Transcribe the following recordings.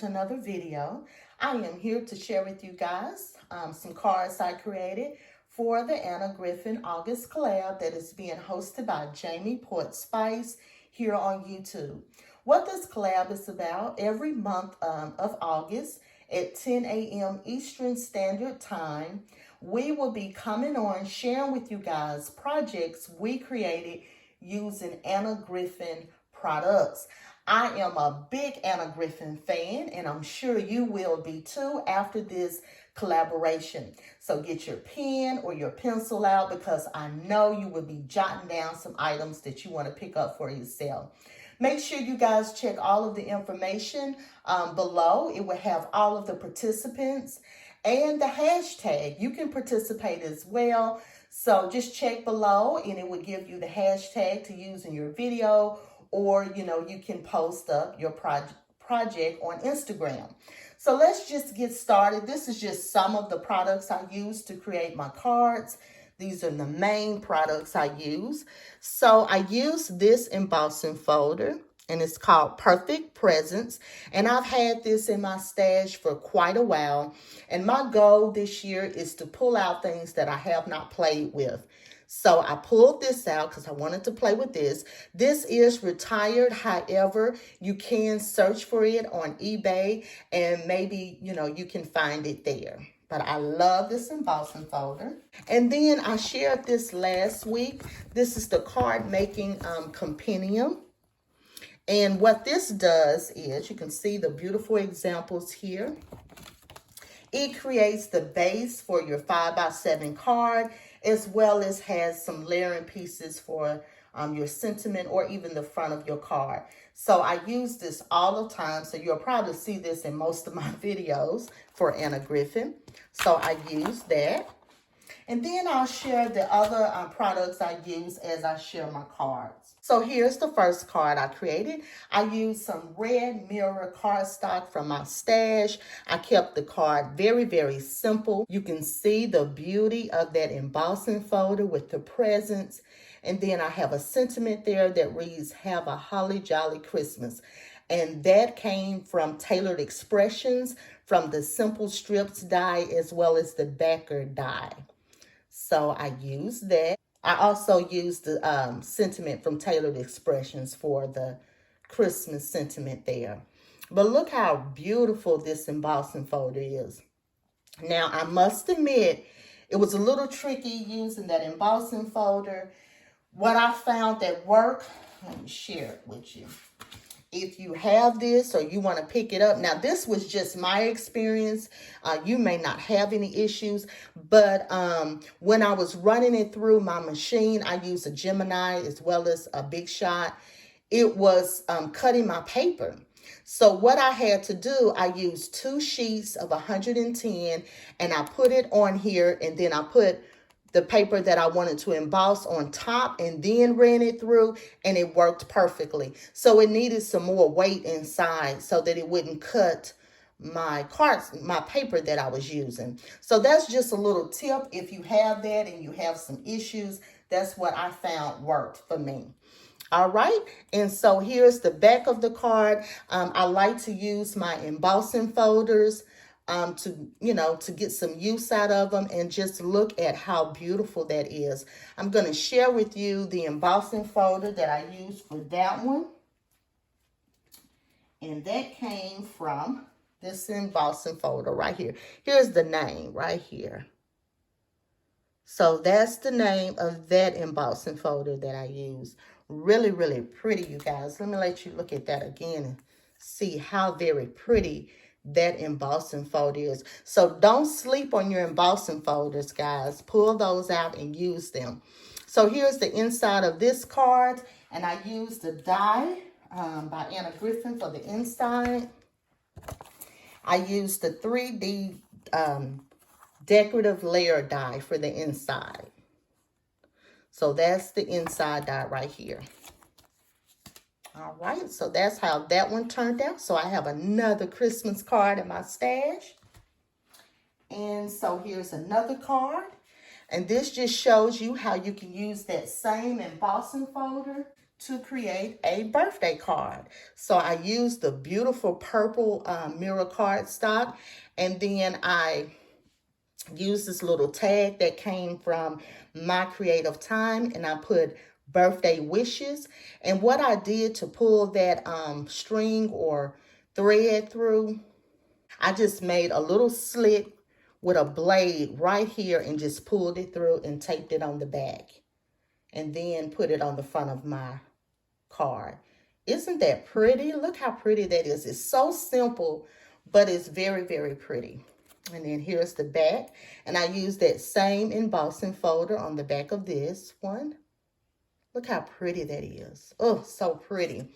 to another video. I am here to share with you guys some cards I created for the Anna Griffin August collab that is being hosted by Jamie Poetspice here on YouTube. What this collab is about, every month of August at 10 a.m. Eastern Standard Time, we will be coming on sharing with you guys projects we created using Anna Griffin products. I am a big Anna Griffin fan, and I'm sure you will be too after this collaboration. So get your pen or your pencil out because I know you will be jotting down some items that you want to pick up for yourself. Make sure you guys check all of the information below. It will have all of the participants and the hashtag. You can participate as well. So just check below and it will give you the hashtag to use in your video, or you can post up your project on Instagram. So let's just get started. This is just some of the products I use to create my cards. These are the main products I use. So I use this embossing folder, and it's called Perfect Presents. And I've had this in my stash for quite a while. And my goal this year is to pull out things that I have not played with. So I pulled this out because I wanted to play with this. This is retired. However, you can search for it on eBay and maybe, you can find it there. But I love this embossing folder. And then I shared this last week. This is the card making compendium. And what this does is, you can see the beautiful examples here. It creates the base for your 5x7 card, as well as has some layering pieces for your sentiment or even the front of your card. So I use this all the time. So you'll probably see this in most of my videos for Anna Griffin. So I use that. And then I'll share the other products I use as I share my cards. So here's the first card I created. I used some red mirror cardstock from my stash. I kept the card very, very simple. You can see the beauty of that embossing folder with the presents. And then I have a sentiment there that reads, "Have a holly jolly Christmas." And that came from Tailored Expressions from the Simple Strips die as well as the Backer die. So I used that. I also used the sentiment from Tailored Expressions for the Christmas sentiment there. But look how beautiful this embossing folder is. Now, I must admit, it was a little tricky using that embossing folder. What I found that worked, let me share it with you. If you have this or you want to pick it up. Now, this was just my experience. You may not have any issues. But when I was running it through my machine, I used a Gemini as well as a Big Shot. It was cutting my paper. So what I had to do, I used 2 sheets of 110 and I put it on here, and then I put the paper that I wanted to emboss on top and then ran it through, and it worked perfectly. So it needed some more weight inside so that it wouldn't cut my cards, my paper that I was using. So that's just a little tip. If you have that and you have some issues, that's what I found worked for me. All right, and so here's the back of the card. I like to use my embossing folders to get some use out of them, and just look at how beautiful that is. I'm going to share with you the embossing folder that I used for that one. And that came from this embossing folder right here. Here's the name right here. So that's the name of that embossing folder that I use. Really, really pretty, you guys. Let me let you look at that again and see how very pretty that embossing folder is. So don't sleep on your embossing folders, guys. Pull those out and use them. So here's the inside of this card, and I used the die by Anna Griffin for the inside. I used the 3D Decorative Layer Die for the inside. So that's the inside die right here. All right, so that's how that one turned out. So I have another Christmas card in my stash. And so here's another card. And this just shows you how you can use that same embossing folder to create a birthday card. So I used the beautiful purple mirror cardstock, and then I used this little tag that came from My Creative Time, and I put birthday wishes. And what I did to pull that string or thread through, I just made a little slit with a blade right here and just pulled it through and taped it on the back, and then put it on the front of my card. Isn't that pretty? Look how pretty that is. It's so simple, but it's very, very pretty. And then here's the back. And I used that same embossing folder on the back of this one. Look how pretty that is. Oh, so pretty.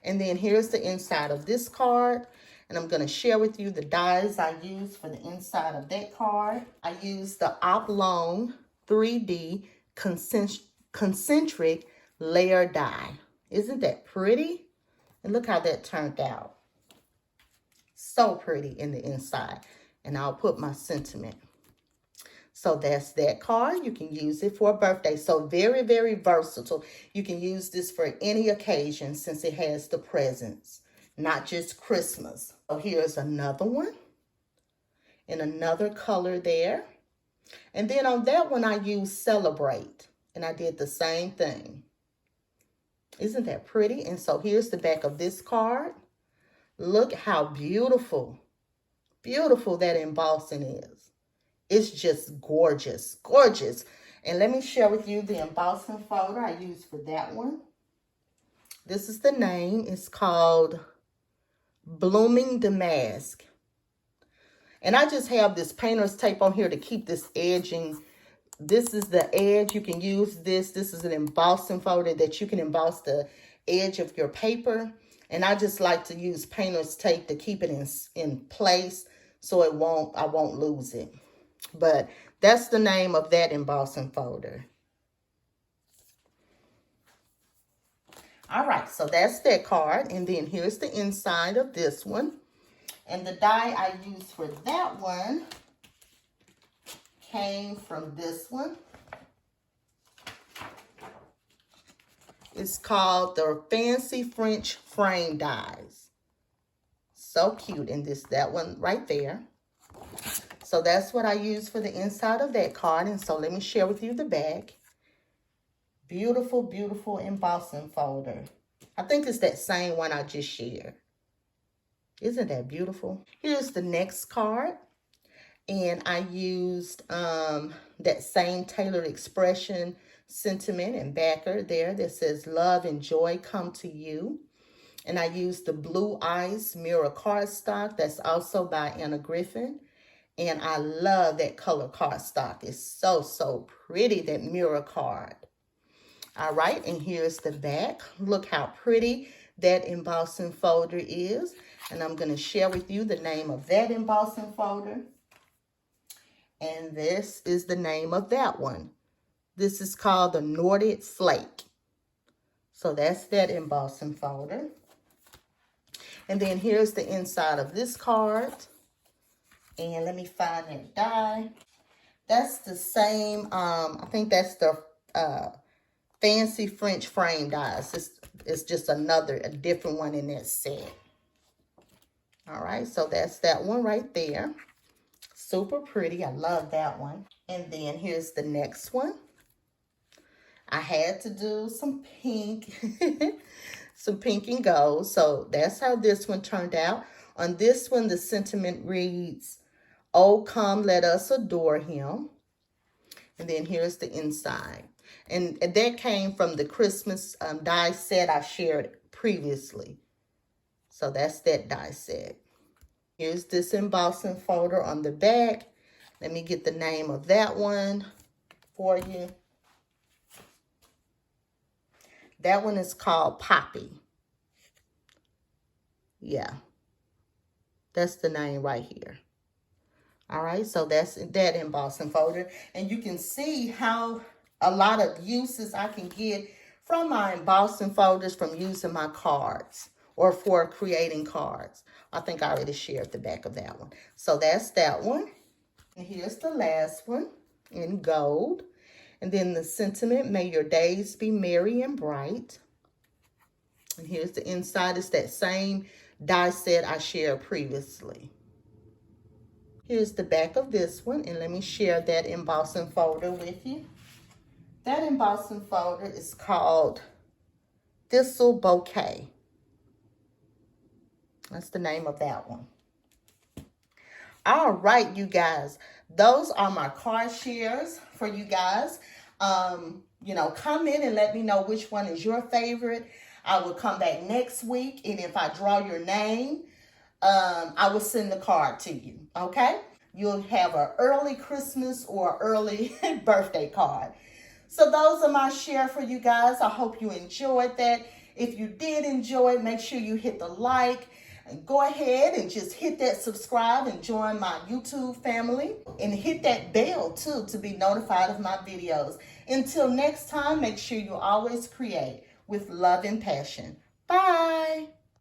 And then here's the inside of this card. And I'm going to share with you the dies I used for the inside of that card. I used the Oblong 3D concentric layer die. Isn't that pretty? And look how that turned out. So pretty in the inside. And I'll put my sentiment. So that's that card. You can use it for a birthday. So very, very versatile. You can use this for any occasion since it has the presents, not just Christmas. So here's another one in another color there. And then on that one, I used Celebrate. And I did the same thing. Isn't that pretty? And so here's the back of this card. Look how beautiful, beautiful that embossing is. It's just gorgeous, gorgeous. And let me share with you the embossing folder I used for that one. This is the name. It's called Blooming Damask. And I just have this painter's tape on here to keep this edging. This is the edge. You can use this. This is an embossing folder that you can emboss the edge of your paper. And I just like to use painter's tape to keep it in place so I won't lose it. But that's the name of that embossing folder. All right, so that's that card. And then here's the inside of this one. And the die I used for that one came from this one. It's called the Fancy French Frame Dies. So cute. And that one right there. So that's what I used for the inside of that card. And so let me share with you the back. Beautiful, beautiful embossing folder. I think it's that same one I just shared. Isn't that beautiful? Here's the next card. And I used that same tailored expression sentiment and backer there that says love and joy come to you. And I used the Blue Ice mirror cardstock. That's also by Anna Griffin. And I love that color cardstock. It's so, so pretty, that mirror card. All right, and here's the back. Look how pretty that embossing folder is. And I'm going to share with you the name of that embossing folder. And this is the name of that one. This is called the Nordic Flake. So that's that embossing folder. And then here's the inside of this card. And let me find that die. That's the same, I think that's the Fancy French Frame Dies. It's just a different one in that set. All right, so that's that one right there. Super pretty. I love that one. And then here's the next one. I had to do some pink, some pink and gold. So that's how this one turned out. On this one, the sentiment reads, "Oh, come, let us adore him." And then here's the inside. And that came from the Christmas die set I shared previously. So that's that die set. Here's this embossing folder on the back. Let me get the name of that one for you. That one is called Poppy. Yeah, that's the name right here. All right, so that's that embossing folder. And you can see how a lot of uses I can get from my embossing folders from using my cards or for creating cards. I think I already shared the back of that one. So that's that one. And here's the last one in gold. And then the sentiment, may your days be merry and bright. And here's the inside. It's that same die set I shared previously. Here's the back of this one, and let me share that embossing folder with you. That embossing folder is called Thistle Bouquet. That's the name of that one. All right, you guys. Those are my card shares for you guys. You know, comment and let me know which one is your favorite. I will come back next week, and if I draw your name, I will send the card to you, okay? You'll have an early Christmas or early birthday card. So those are my share for you guys. I hope you enjoyed that. If you did enjoy it, make sure you hit the like. And go ahead and just hit that subscribe and join my YouTube family. And hit that bell too to be notified of my videos. Until next time, make sure you always create with love and passion.